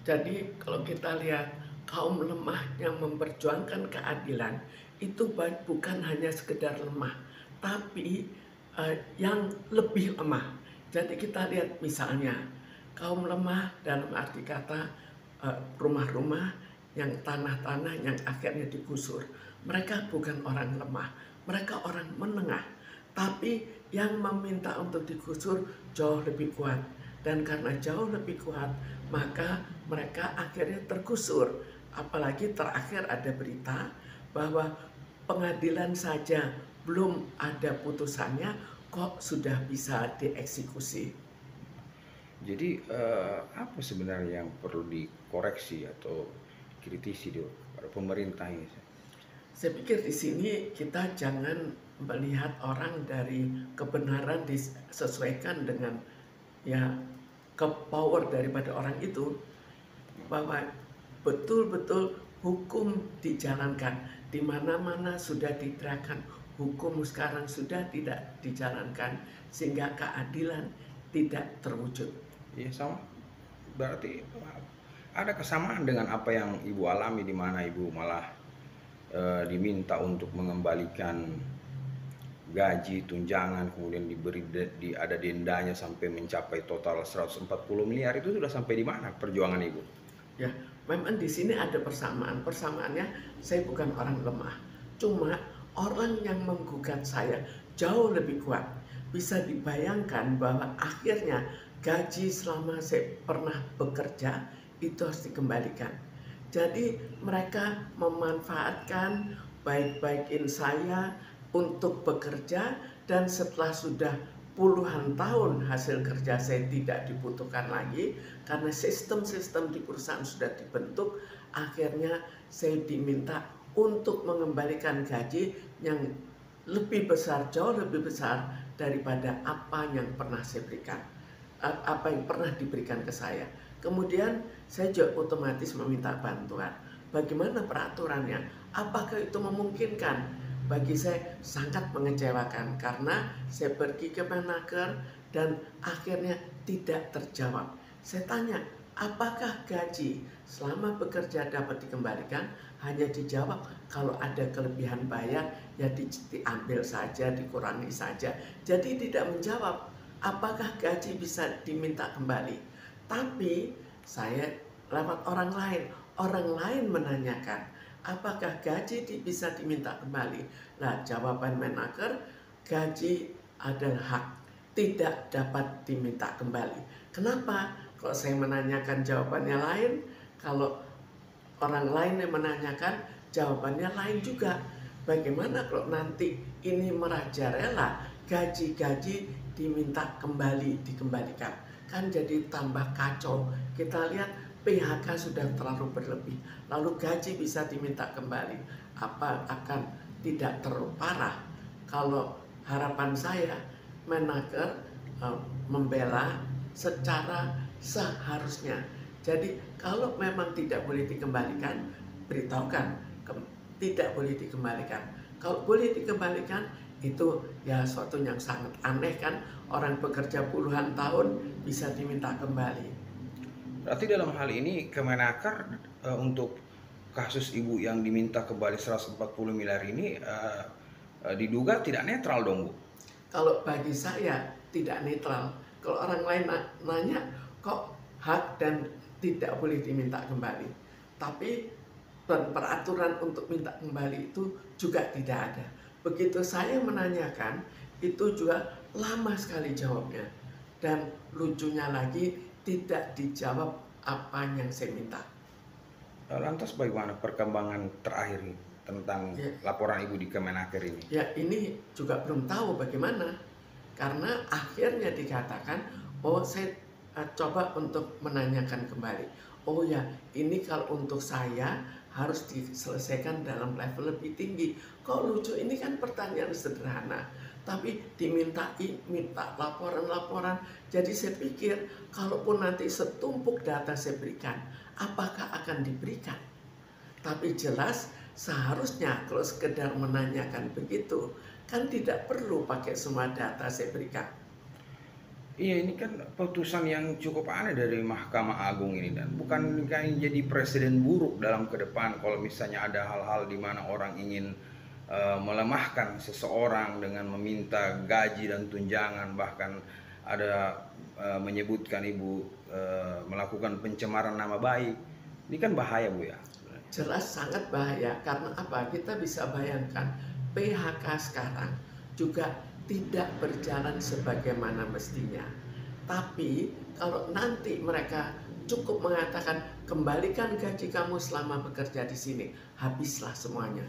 Jadi kalau kita lihat kaum lemah yang memperjuangkan keadilan itu bukan hanya sekedar lemah, tapi yang lebih lemah. Jadi kita lihat misalnya kaum lemah dalam arti kata rumah-rumah yang tanah-tanah yang akhirnya digusur. Mereka bukan orang lemah, mereka orang menengah. Tapi yang meminta untuk digusur jauh lebih kuat. Dan karena jauh lebih kuat, maka mereka akhirnya tergusur. Apalagi terakhir ada berita bahwa pengadilan saja belum ada putusannya, kok sudah bisa dieksekusi. Jadi apa sebenarnya yang perlu dikoreksi atau kritisi pada pemerintah ini? Saya pikir di sini kita jangan melihat orang dari kebenaran disesuaikan dengan ya ke power daripada orang itu, bahwa betul-betul hukum dijalankan. Di mana-mana sudah diteriakkan hukum sekarang sudah tidak dijalankan sehingga keadilan tidak terwujud. Iya sama. Berarti ada kesamaan dengan apa yang Ibu alami, di mana Ibu malah diminta untuk mengembalikan gaji, tunjangan, kemudian ada dendanya sampai mencapai total 140 miliar. Itu sudah sampai di mana perjuangan Ibu? Ya, memang di sini ada persamaan. Persamaannya, saya bukan orang lemah. Cuma orang yang menggugat saya jauh lebih kuat. Bisa dibayangkan bahwa akhirnya gaji selama saya pernah bekerja itu harus dikembalikan. Jadi mereka memanfaatkan baik-baikin saya untuk bekerja, dan setelah sudah puluhan tahun hasil kerja saya tidak dibutuhkan lagi karena sistem-sistem di perusahaan sudah dibentuk, akhirnya saya diminta untuk mengembalikan gaji yang lebih besar, jauh lebih besar daripada apa yang pernah saya berikan, apa yang pernah diberikan ke saya. Kemudian saya juga otomatis meminta bantuan. Bagaimana peraturannya? Apakah itu memungkinkan? Bagi saya sangat mengecewakan karena saya pergi ke Menaker dan akhirnya tidak terjawab. Saya tanya, apakah gaji selama bekerja dapat dikembalikan? Hanya dijawab kalau ada kelebihan bayar ya diambil saja, dikurangi saja. Jadi tidak menjawab apakah gaji bisa diminta kembali. Tapi saya lewat orang lain menanyakan, apakah gaji bisa diminta kembali? Nah, jawaban Menaker, gaji adalah hak, tidak dapat diminta kembali. Kenapa? Kalau saya menanyakan jawabannya lain, kalau orang lain yang menanyakan jawabannya lain juga. Bagaimana kalau nanti ini merajalela, gaji-gaji diminta kembali, dikembalikan? Kan jadi tambah kacau. Kita lihat PHK sudah terlalu berlebih, lalu gaji bisa diminta kembali. Apa akan tidak terlalu parah? Kalau harapan saya, Menaker membela secara seharusnya. Jadi kalau memang tidak boleh dikembalikan, beritahukan tidak boleh dikembalikan. Kalau boleh dikembalikan, itu ya suatu yang sangat aneh kan, orang bekerja puluhan tahun bisa diminta kembali. Berarti dalam hal ini Kemenaker untuk kasus Ibu yang diminta kembali 140 miliar ini diduga tidak netral dong, Bu? Kalau bagi saya tidak netral. Kalau orang lain nanya kok hak dan tidak boleh diminta kembali. Tapi peraturan untuk minta kembali itu juga tidak ada. Begitu saya menanyakan, itu juga lama sekali jawabnya. Dan lucunya lagi, tidak dijawab apa yang saya minta. Lantas bagaimana perkembangan terakhir tentang Ya, laporan Ibu di Kemenaker ini? ya ini juga belum tahu bagaimana. Karena akhirnya dikatakan, oh saya coba untuk menanyakan kembali. Oh ya, ini kalau untuk saya harus diselesaikan dalam level lebih tinggi. Kok lucu, ini kan pertanyaan sederhana. Tapi minta laporan-laporan. Jadi saya pikir, kalaupun nanti setumpuk data saya berikan, apakah akan diberikan? Tapi jelas seharusnya kalau sekedar menanyakan begitu, kan tidak perlu pakai semua data saya berikan. Iya, ini kan putusan yang cukup aneh dari Mahkamah Agung ini, dan bukan kayak jadi presiden buruk dalam ke depan kalau misalnya ada hal-hal di mana orang ingin melemahkan seseorang dengan meminta gaji dan tunjangan, bahkan ada menyebutkan ibu melakukan pencemaran nama baik. Ini kan bahaya, Bu, ya sebenarnya. Jelas sangat bahaya, karena apa? Kita bisa bayangkan PHK sekarang juga tidak berjalan sebagaimana mestinya. Tapi kalau nanti mereka cukup mengatakan kembalikan gaji kamu selama bekerja di sini, habislah semuanya.